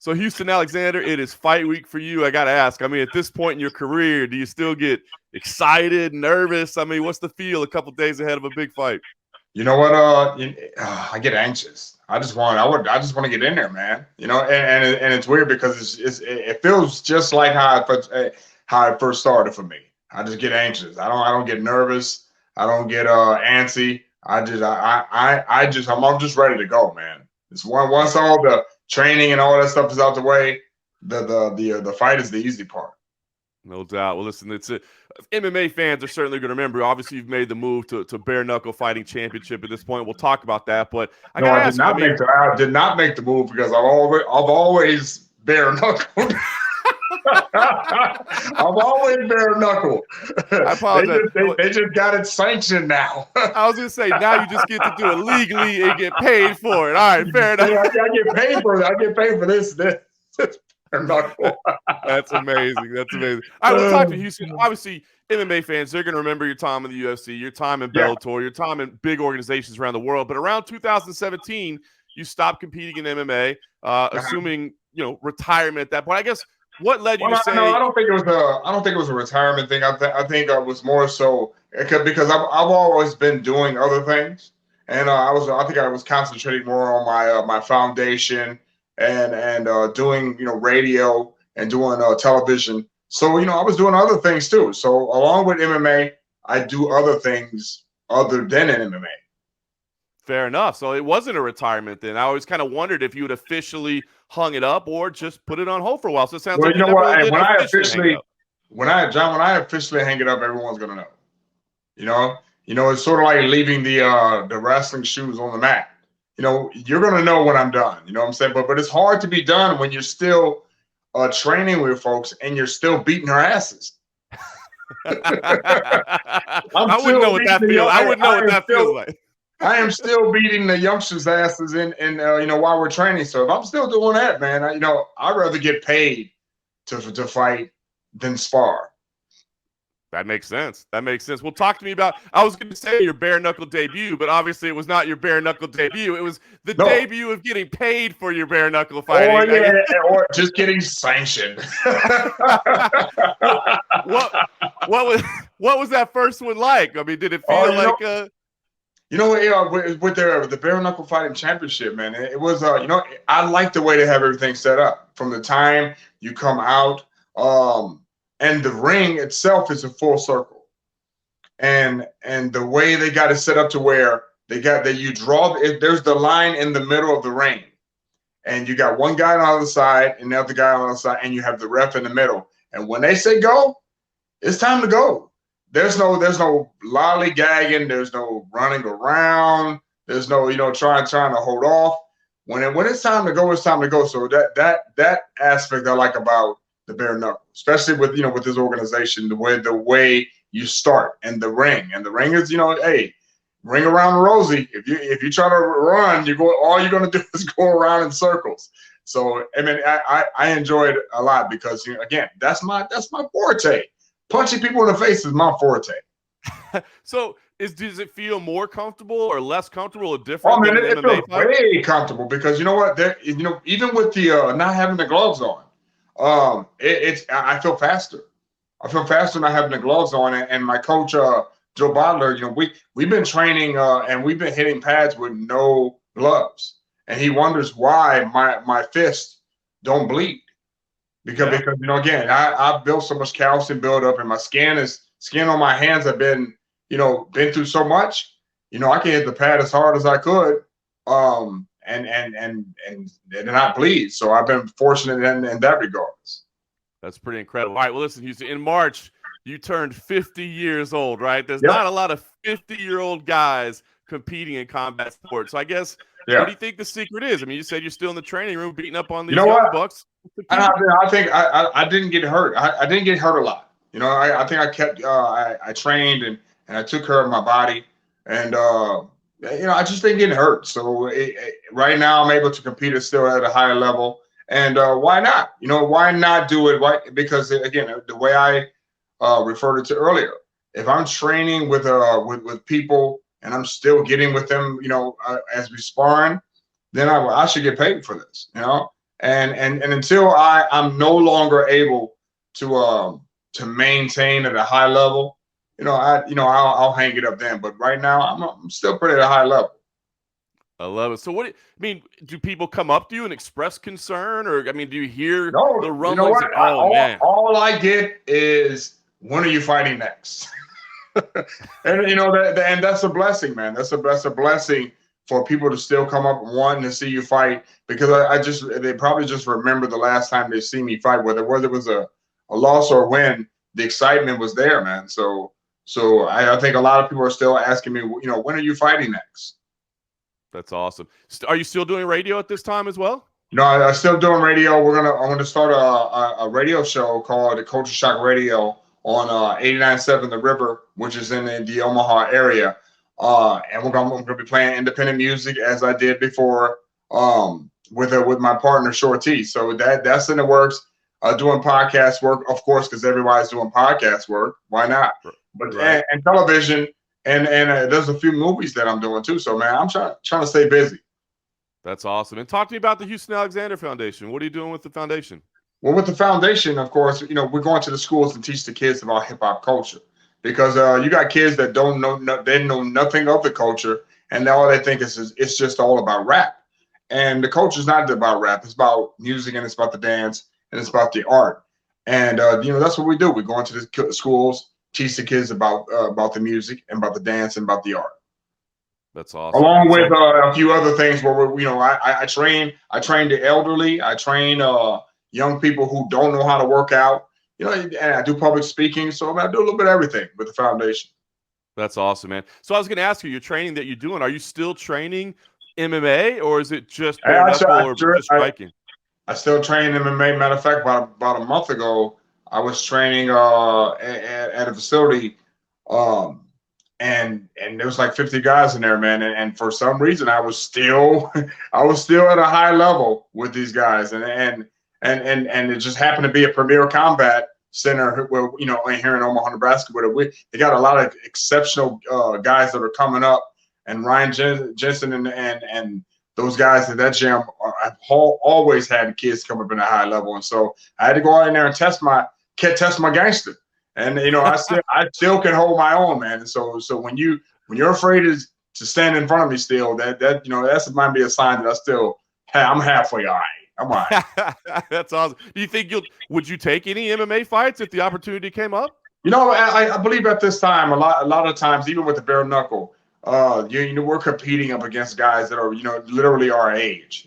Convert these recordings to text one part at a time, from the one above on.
So Houston Alexander, it is fight week for you. I got to ask, I mean, at this point in your career, do you still get excited, nervous? I mean, what's the feel a couple days ahead of a big fight? You know what? I get anxious. I just want to get in there, man. You know, and it's weird because it feels just like how it first started for me. I just get anxious. I don't get nervous. I don't get antsy. I'm just ready to go, man. It's once all the training and all that stuff is out the way, the fight is the easy part. No doubt. Well, listen, MMA fans are certainly going to remember. Obviously, you've made the move to bare knuckle fighting championship at this point. We'll talk about that, but I got to ask. I did not make the move because I've always bare knuckled. I've always bare knuckled. I apologize. They just got it sanctioned now. I was going to say, now you just get to do it legally and get paid for it. All right, fair enough. I get paid for it. I get paid for this. That's amazing. That's amazing. All right, we'll talk to Houston. Obviously, MMA fans, they're going to remember your time in the UFC, your time in Bellator, your time in big organizations around the world. But around 2017, you stopped competing in MMA, assuming retirement at that point. I guess what led you to say? No, I don't think it was a retirement thing. I think it was more so because I've always been doing other things, and I think I was concentrating more on my foundation and doing radio and doing television. So I was doing other things too. So along with MMA, I do other things other than MMA. Fair enough. So it wasn't a retirement then. I always kind of wondered if you would officially hung it up or just put it on hold for a while. So it sounds like you know what? When I officially hang it up, everyone's gonna know. It's sort of like leaving the wrestling shoes on the mat. You're gonna know when I'm done. You know what I'm saying? But it's hard to be done when you're still training with folks and you're still beating their asses. I wouldn't know what that feels. I wouldn't know what that feels like. I am still beating the youngsters' asses in while we're training. So if I'm still doing that, man, I'd rather get paid to fight than spar. That makes sense. Well, talk to me about, I was going to say your bare knuckle debut, but obviously it was not your bare knuckle debut. It was the debut of getting paid for your bare knuckle fighting. Or just getting sanctioned. What was that first one like? I mean, did it feel like with the bare knuckle fighting championship, man, it was I like the way they have everything set up from the time you come out, and the ring itself is a full circle, and the way they got it set up to where there's the line in the middle of the ring, and you got one guy on the other side and the other guy on the other side, and you have the ref in the middle, and when they say go, it's time to go. There's no lollygagging. There's no running around. There's no trying to hold off. When it's time to go, it's time to go. So that aspect I like about the bare knuckle, especially with this organization, the way you start and the ring is hey, ring around the rosy. If you try to run, all you're gonna do is go around in circles. So I mean, I enjoyed it a lot because again, that's my forte. Punching people in the face is my forte. So does it feel more comfortable or less comfortable or different? Oh man, it feels way comfortable because you know what? Even with the not having the gloves on, I feel faster. I feel faster not having the gloves on. And my coach, Joe Bottler, we've been training and we've been hitting pads with no gloves, and he wonders why my fists don't bleed. Because again, I've built so much calcium buildup, and my skin on my hands have been through so much. I can hit the pad as hard as I could, and not bleed. So I've been fortunate in that regards. That's pretty incredible. All right, well, listen, Houston, in March you turned 50 years old, right? There's not a lot of 50-year-old guys competing in combat sports. So I guess. Yeah. What do you think the secret is? I mean, you said you're still in the training room beating up on these young bucks. I think I didn't get hurt. I didn't get hurt a lot. I think I kept I trained and I took care of my body, and I just didn't get hurt. So right now I'm able to compete still at a higher level, and why not? Why not do it? Why? Because again, the way I referred to earlier, if I'm training with people and I'm still getting with them, as we sparring, then I should get paid for this, And until I'm no longer able to maintain at a high level, I'll hang it up then. But right now, I'm still pretty at a high level. I love it. So do people come up to you and express concern, or do you hear No, the you know rumblings what? of, man? All I get is, when are you fighting next? And and that's a blessing, man. That's a blessing for people to still come up wanting to see you fight, because they probably just remember the last time they see me fight, whether it was a loss or a win, the excitement was there, man. So I think a lot of people are still asking me, when are you fighting next? That's awesome. Are you still doing radio at this time as well? I'm still doing radio. I'm gonna start a radio show called the Culture Shock Radio on 89.7 The River, which is in the Omaha area. And we're gonna be playing independent music as I did before, with my partner Shorty. So that's in the works. Doing podcast work, of course, because everybody's doing podcast work. Why not? But right. and television, and there's a few movies that I'm doing too. So man, I'm trying to stay busy. That's awesome. And talk to me about the Houston Alexander Foundation. What are you doing with the foundation? Well, with the foundation, of course, we're going to the schools to teach the kids about hip hop culture, because you got kids that they know nothing of the culture, and all they think is it's just all about rap. And the culture is not about rap. It's about music, and it's about the dance, and it's about the art. And that's what we do. We go into the schools, teach the kids about the music and about the dance and about the art. That's awesome. Along with a few other things where I train the elderly. I train young people who don't know how to work out. And I do public speaking. So I do a little bit of everything with the foundation. That's awesome, man. So I was going to ask you, your training that you're doing, are you still training MMA, or is it just bare knuckle or just striking? I still train MMA. Matter of fact, about a month ago, I was training at a facility. And there was like 50 guys in there, man. And for some reason, I was still at a high level with these guys. And it just happened to be a Premier Combat Center where, here in Omaha, Nebraska, where they got a lot of exceptional guys that are coming up. And Ryan Jensen and those guys at that gym have always had kids come up in a high level. And so I had to go out in there and test my gangster. And I still can hold my own, man. And so when you're afraid to stand in front of me still, that might be a sign that I'm halfway all right. I'm all right. That's awesome. Do you think would you take any MMA fights if the opportunity came up? I believe at this time a lot of times, even with the bare knuckle, we're competing up against guys that are literally our age,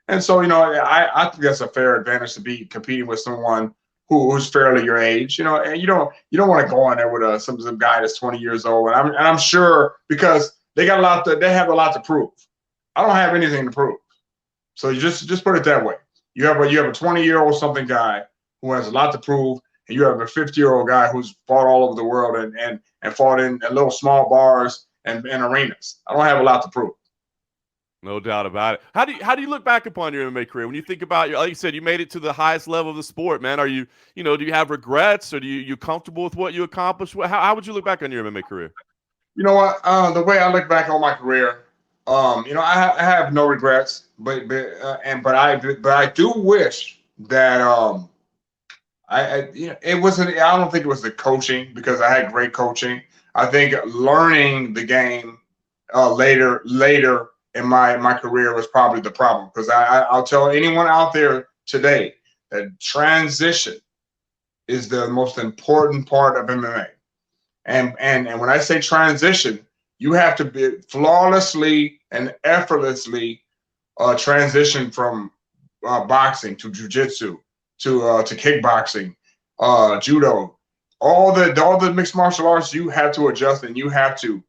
and so I think that's a fair advantage to be competing with someone who's fairly your age, and you don't want to go in there with some guy that's 20 years old. And I'm sure, because they have a lot to prove. I don't have anything to prove. So you just put it that way. You have a 20-year-old something guy who has a lot to prove, and you have a 50-year-old guy who's fought all over the world and fought in little small bars and arenas. I don't have a lot to prove. No doubt about it. How do you look back upon your MMA career when you think about like you said, you made it to the highest level of the sport, man? Are you do you have regrets, or you comfortable with what you accomplished? How would you look back on your MMA career? You know what? The way I look back on my career, I have no regrets, but I do wish that it wasn't. I don't think it was the coaching, because I had great coaching. I think learning the game later in my career was probably the problem, because I'll tell anyone out there today that transition is the most important part of MMA. And when I say transition, you have to be flawlessly and effortlessly transition from boxing to jiu-jitsu to kickboxing, judo, all the mixed martial arts. You have to adjust, and you have to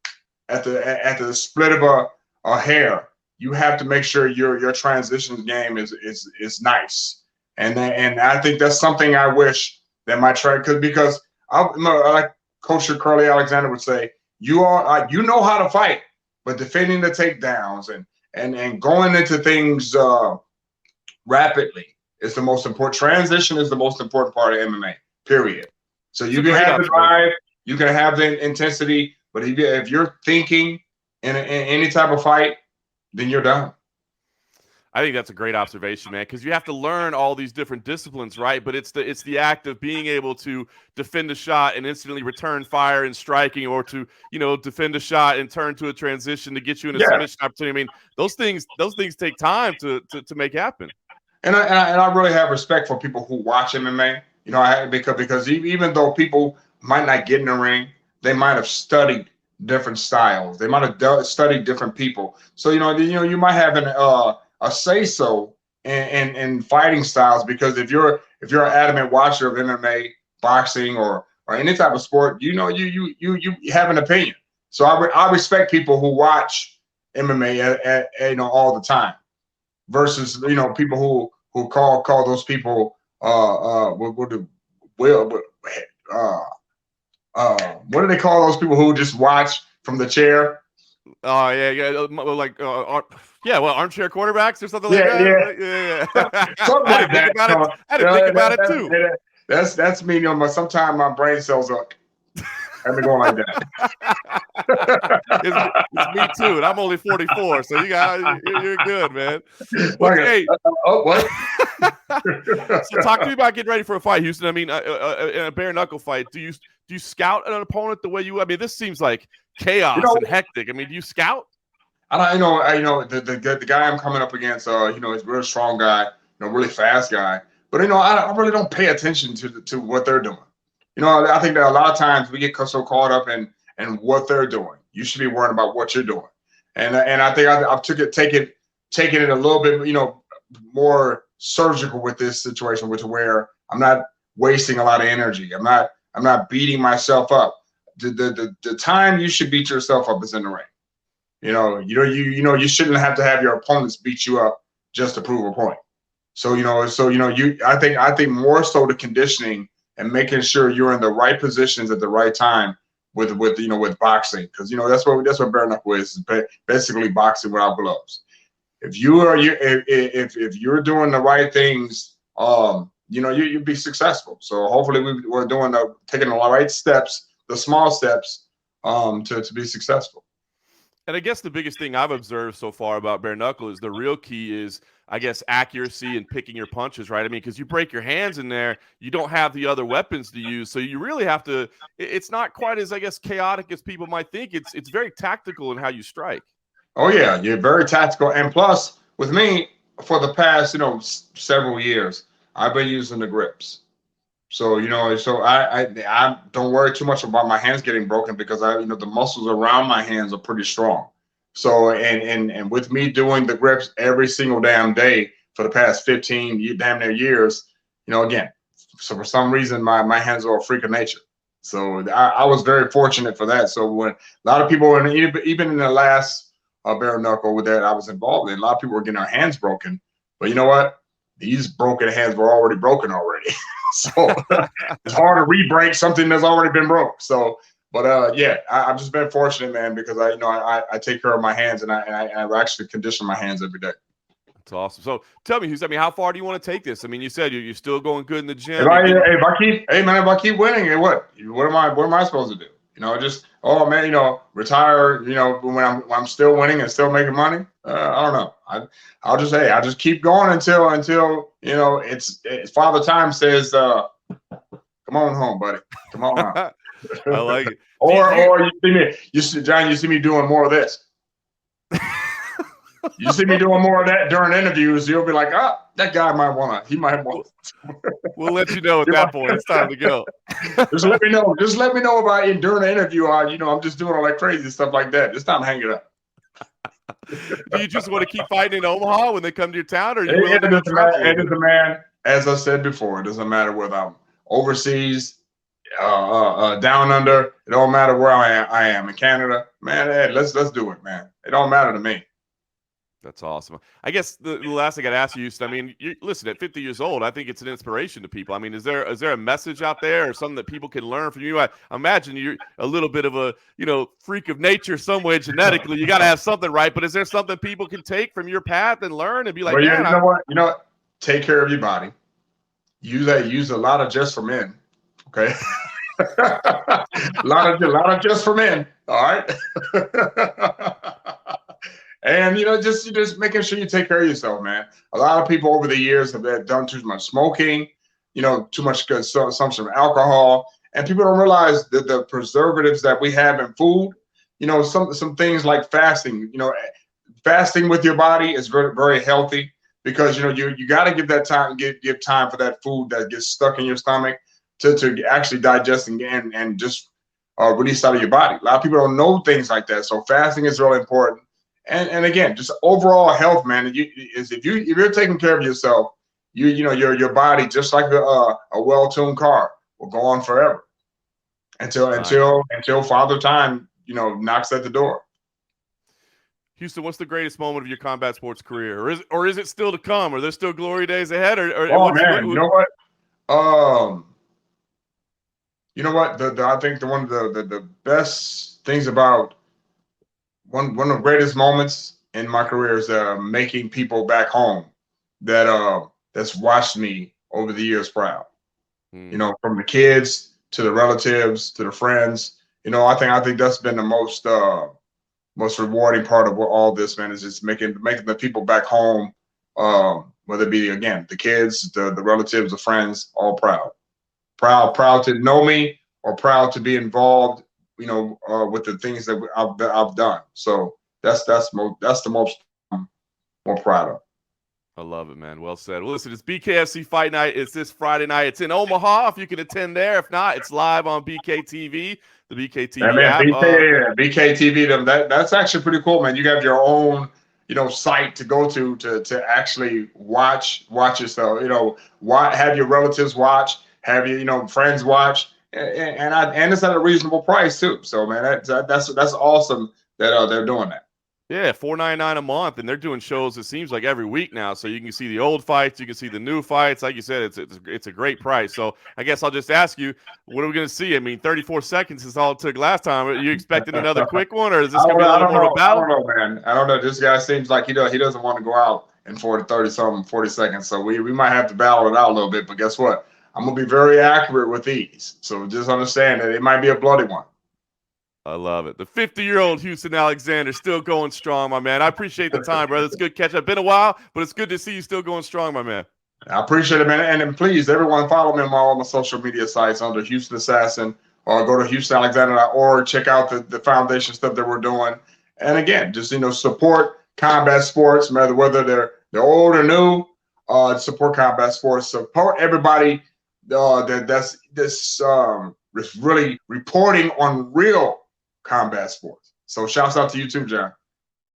at the split of a hair, you have to make sure your transition game is nice. And I think that's something I wish that my track could, because like Coach Curly Alexander would say, you know how to fight, but defending the takedowns and going into things rapidly is the most important. Transition is the most important part of MMA, period. So you can have the drive, you can have the intensity, but if you're thinking in any type of fight, then you're done. I think that's a great observation, man, because you have to learn all these different disciplines, right? But it's the act of being able to defend a shot and instantly return fire and striking, or to, you know, defend a shot and turn to a transition to get you in a submission opportunity. I mean, those things take time to make happen. And I really have respect for people who watch MMA. You know, because even though people might not get in the ring, they might have studied different styles. They might have studied different people. So you might have a say so in fighting styles, because if you're an adamant watcher of MMA, boxing, or any type of sport, you have an opinion. So I respect people who watch MMA all the time, versus people who call those people what do they call those people who just watch from the chair? Oh like armchair quarterbacks or something like that. Yeah. Something like that. I had to think about it too. That's me. Sometimes my brain cells up. I've been going like that. It's me too, and I'm only 44, so you're good, man. But, hey, what? So talk to me about getting ready for a fight, Houston. I mean, in a bare knuckle fight, do you scout an opponent the way you? I mean, this seems like chaos and hectic. I mean, do you scout? I know the guy I'm coming up against. He's a real strong guy, really fast guy. But I really don't pay attention to what they're doing. I think that a lot of times we get so caught up in what they're doing. You should be worrying about what you're doing. And I think I've taken it a little bit, more surgical with this situation, where I'm not wasting a lot of energy. I'm not beating myself up. The time you should beat yourself up is in the ring. You shouldn't have to have your opponents beat you up just to prove a point. So I think more so the conditioning and making sure you're in the right positions at the right time with boxing, because that's what bare knuckle is basically boxing without gloves. If you're doing the right things, you'll be successful. So hopefully we're taking the right steps, the small steps, to be successful. And I guess the biggest thing I've observed so far about bare knuckle is the real key is, I guess, accuracy and picking your punches, right? I mean, because you break your hands in there, you don't have the other weapons to use. So you really have to, it's not quite as, I guess, chaotic as people might think. It's very tactical in how you strike. Oh, yeah, you're very tactical. And plus, with me, for the past, several years, I've been using the grips. So, I don't worry too much about my hands getting broken, because the muscles around my hands are pretty strong. So, and with me doing the grips every single damn day for the past 15 damn near years, again, so for some reason, my hands are a freak of nature. So I was very fortunate for that. So when a lot of people, even in the last bare knuckle that I was involved in, a lot of people were getting their hands broken. But you know what? These broken hands were already broken already. So it's hard to re-break something that's already been broke. So, but I've just been fortunate, man, because I take care of my hands, and I actually condition my hands every day. That's awesome. So tell me, Houston, how far do you want to take this? I mean, you said you're still going good in the gym. If I keep winning, what am I supposed to do? Retire, when I'm still winning and still making money. I don't know. I'll just keep going until it's Father Time says, come on home, buddy. Come on home. I like it. or you see me doing more of this. You see me doing more of that during interviews, you'll be like, that guy might want to. We'll let you know at that point. It's time to go. Just let me know. Just let me know about it during the interview. I'm just doing all that crazy stuff like that. It's time to hang it up. Do you just want to keep fighting in Omaha when they come to your town, or it doesn't matter. As I said before, it doesn't matter whether I'm overseas, down under. It don't matter where I am in Canada, man. Hey, let's do it, man. It don't matter to me. That's awesome. I guess the last thing I'd ask you, Houston, I mean, listen, at 50 years old, I think it's an inspiration to people. I mean, is there a message out there or something that people can learn from you? I imagine you're a little bit of a, freak of nature some way genetically. You got to have something, right? But is there something people can take from your path and learn and be like, well, you know what? Take care of your body. Use a lot of just for men. Okay. a lot of just for men. All right. And just making sure you take care of yourself, man. A lot of people over the years have done too much smoking, too much consumption of alcohol, and people don't realize that the preservatives that we have in food, some things like fasting, fasting with your body is very, very healthy because you got to give that time, give time for that food that gets stuck in your stomach to actually digest and just release out of your body. A lot of people don't know things like that, so fasting is really important. And again, just overall health, man. If you're taking care of yourself, your body, just like a well-tuned car, will go on forever until Father Time knocks at the door. Houston, what's the greatest moment of your combat sports career, or is it still to come? Are there still glory days ahead? Oh man, you know what? I think one of the best things about one of the greatest moments in my career is making people back home that's watched me over the years proud. From the kids to the relatives to the friends. I think that's been the most rewarding part of all this, man, is just making the people back home, whether it be, again, the kids, the relatives, the friends, all proud to know me or proud to be involved, with the things that I've done. So that's the most I'm more proud of. I love it, man. Well said. Well, listen, it's BKFC Fight Night. It's this Friday night. It's in Omaha. If you can attend there. If not, it's live on BKTV, the BKTV app. BKTV, that's actually pretty cool, man. You have your own, site to go to actually watch yourself. Have your relatives watch, have your friends watch, and it's at a reasonable price too. So, man, that's awesome that they're doing that. Yeah, $4.99 a month, and they're doing shows. It seems like every week now, so you can see the old fights, you can see the new fights. Like you said, it's a great price. So I guess I'll just ask you, what are we going to see? I mean, 34 seconds is all it took last time. Are you expecting another quick one, or is this going to be a little more of a battle? I don't know, man. I don't know. This guy seems like he doesn't want to go out in 40 seconds. So we might have to battle it out a little bit. But guess what? I'm gonna be very accurate with these. So just understand that it might be a bloody one. I love it. The 50-year-old Houston Alexander still going strong, my man. I appreciate the time, brother. It's good catch up. Been a while, but it's good to see you still going strong, my man. I appreciate it, man. And please, everyone, follow me on all my social media sites under Houston Assassin, or go to HoustonAlexander.org. Check out the foundation stuff that we're doing. And again, just support combat sports, whether they're old or new. Support combat sports. Support everybody that's really reporting on real combat sports. So shouts out to you too, John.